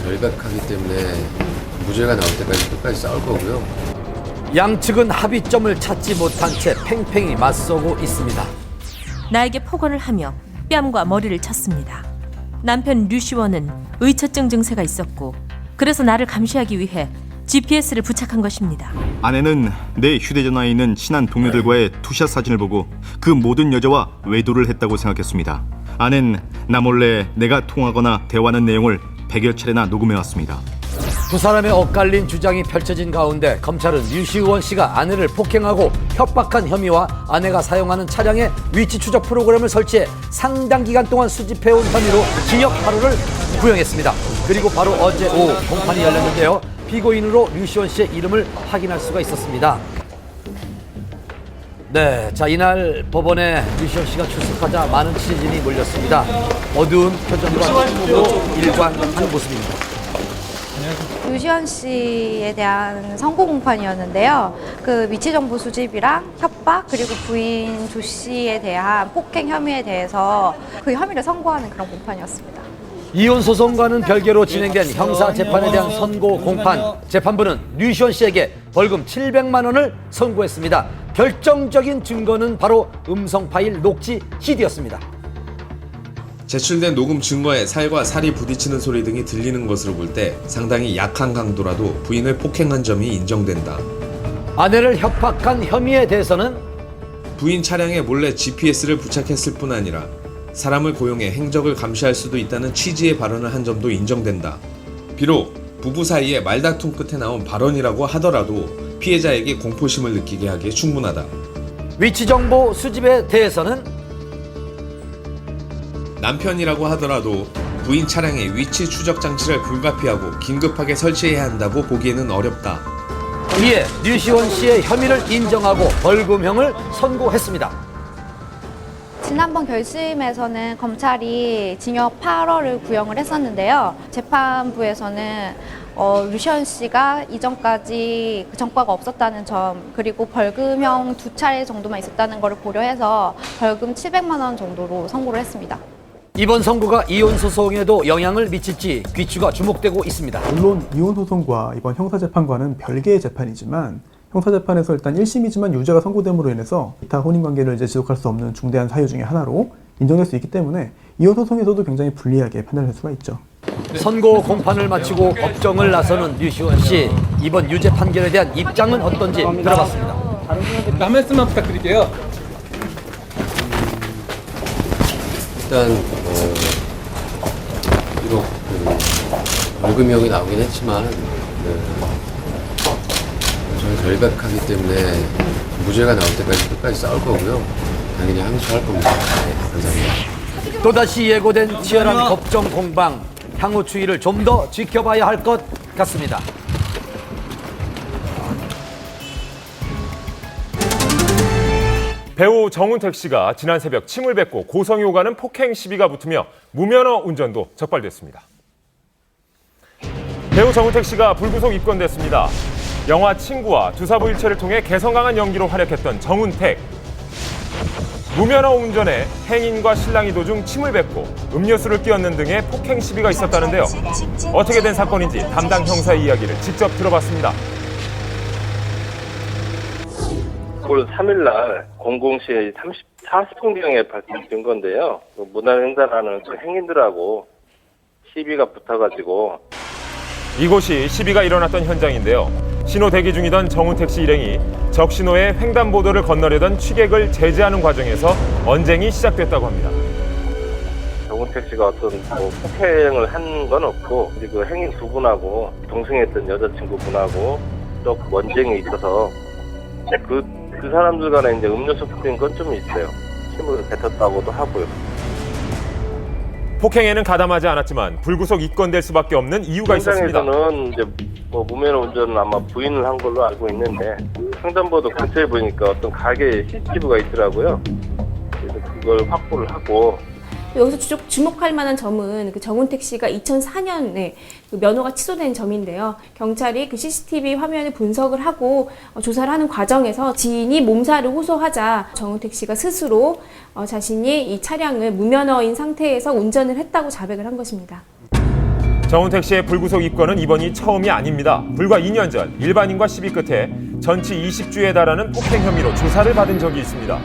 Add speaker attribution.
Speaker 1: 결백하기 때문에 무죄가 나올 때까지 끝까지 싸울 거고요.
Speaker 2: 양측은 합의점을 찾지 못한 채 팽팽히 맞서고 있습니다.
Speaker 3: 나에게 폭언을 하며 뺨과 머리를 쳤습니다. 남편 류시원은 의처증 증세가 있었고 그래서 나를 감시하기 위해 GPS를 부착한 것입니다.
Speaker 4: 아내는 내 휴대전화에 있는 친한 동료들과의 투샷 사진을 보고 그 모든 여자와 외도를 했다고 생각했습니다. 아내는 나 몰래 내가 통화하거나 대화하는 내용을 100여 차례나 녹음해왔습니다.
Speaker 2: 두 사람의 엇갈린 주장이 펼쳐진 가운데 검찰은 류시원 씨가 아내를 폭행하고 협박한 혐의와 아내가 사용하는 차량의 위치 추적 프로그램을 설치해 상당 기간 동안 수집해온 혐의로 징역 8호를 구형했습니다. 그리고 바로 어제 오후 공판이 열렸는데요. 피고인으로 류시원 씨의 이름을 확인할 수가 있었습니다. 네, 자 이날 법원에 류시원 씨가 출석하자 많은 취재진이 몰렸습니다. 어두운 표정과 일관한 모습입니다.
Speaker 5: 류시원 씨에 대한 선고 공판이었는데요. 그 위치 정보 수집이랑 협박 그리고 부인 조 씨에 대한 폭행 혐의에 대해서 그 혐의를 선고하는 그런 공판이었습니다.
Speaker 2: 이혼 소송과는 별개로 진행된 형사 재판에 대한 선고 공판. 재판부는 류시원 씨에게 벌금 700만 원을 선고했습니다. 결정적인 증거는 바로 음성 파일 녹취 CD였습니다.
Speaker 1: 제출된 녹음 증거에 살과 살이 부딪히는 소리 등이 들리는 것으로 볼 때 상당히 약한 강도라도 부인을 폭행한 점이 인정된다.
Speaker 2: 아내를 협박한 혐의에 대해서는
Speaker 1: 부인 차량에 몰래 GPS를 부착했을 뿐 아니라 사람을 고용해 행적을 감시할 수도 있다는 취지의 발언을 한 점도 인정된다. 비록 부부 사이에 말다툼 끝에 나온 발언이라고 하더라도 피해자에게 공포심을 느끼게 하기에 충분하다.
Speaker 2: 위치 정보 수집에 대해서는
Speaker 1: 남편이라고 하더라도 부인 차량의 위치 추적 장치를 불가피하고 긴급하게 설치해야 한다고 보기에는 어렵다.
Speaker 2: 이에 류시원 씨의 혐의를 인정하고 벌금형을 선고했습니다.
Speaker 5: 지난번 결심에서는 검찰이 징역 8월을 구형을 했었는데요. 재판부에서는 류시원 씨가 이전까지 그 전과가 없었다는 점 그리고 벌금형 2차례 정도만 있었다는 것을 고려해서 벌금 700만 원 정도로 선고를 했습니다.
Speaker 2: 이번 선고가 이혼 소송에도 영향을 미칠지 귀추가 주목되고 있습니다.
Speaker 6: 물론 이혼 소송과 이번 형사재판과는 별개의 재판이지만 형사재판에서 일단 1심이지만 유죄가 선고됨으로 인해서 기타 혼인관계를 이제 지속할 수 없는 중대한 사유 중에 하나로 인정될 수 있기 때문에 이혼 소송에서도 굉장히 불리하게 판단할 수가 있죠.
Speaker 2: 선고 공판을 마치고 법정을 나서는 류시원 씨. 이번 유죄 판결에 대한 입장은 어떤지 들어봤습니다.
Speaker 7: 한 말씀만 부탁드릴게요.
Speaker 1: 일단 비록 벌금형이 나오긴 했지만 저는 결백하기 때문에 무죄가 나올 때까지 끝까지 싸울 거고요. 당연히 항소할 겁니다. 네, 감사합니다.
Speaker 2: 또다시 예고된 치열한 법정 공방. 향후 추이를 좀 더 지켜봐야 할 것 같습니다.
Speaker 8: 배우 정운택 씨가 지난 새벽 침을 뱉고 고성이 오가는 폭행 시비가 붙으며 무면허 운전도 적발됐습니다. 배우 정운택 씨가 불구속 입건됐습니다. 영화 친구와 두사부일체를 통해 개성 강한 연기로 활약했던 정운택. 무면허 운전에 행인과 신랑이 도중 침을 뱉고 음료수를 끼얹는 등의 폭행 시비가 있었다는데요. 어떻게 된 사건인지 담당 형사의 이야기를 직접 들어봤습니다.
Speaker 9: 9월 3일날 00시 40분경에 발생된 건데요. 문화횡단하는 그 행인들하고 시비가 붙어가지고
Speaker 8: 이곳이 시비가 일어났던 현장인데요. 신호 대기 중이던 정운택 씨 일행이 적신호에 횡단보도를 건너려던 취객을 제지하는 과정에서 언쟁이 시작됐다고 합니다.
Speaker 9: 정운택 씨가 어떤 폭행을 한 건 없고 그 행인 두 분하고 동승했던 여자친구분하고 좀 언쟁이 있어서 그 사람들 간에 이제 음료수 뿌린 건 좀 있어요. 침을 뱉었다고도 하고요.
Speaker 8: 폭행에는 가담하지 않았지만 불구속 입건될 수밖에 없는 이유가 있었습니다.
Speaker 9: 현장에서는 이제 무면허 운전은 아마 부인을 한 걸로 알고 있는데 횡단보도 근처에 보니까 어떤 가게에 CCTV가 있더라고요. 그래서 그걸 확보를 하고.
Speaker 10: 여기서 주목할 만한 점은 그 정운택 씨가 2004년에 그 면허가 취소된 점인데요. 경찰이 그 CCTV 화면을 분석을 하고 조사를 하는 과정에서 지인이 몸살을 호소하자 정운택 씨가 스스로 자신이 이 차량을 무면허인 상태에서 운전을 했다고 자백을 한 것입니다.
Speaker 8: 정운택 씨의 불구속 입건은 이번이 처음이 아닙니다. 불과 2년 전 일반인과 시비 끝에 전치 20주에 달하는 폭행 혐의로 조사를 받은 적이 있습니다.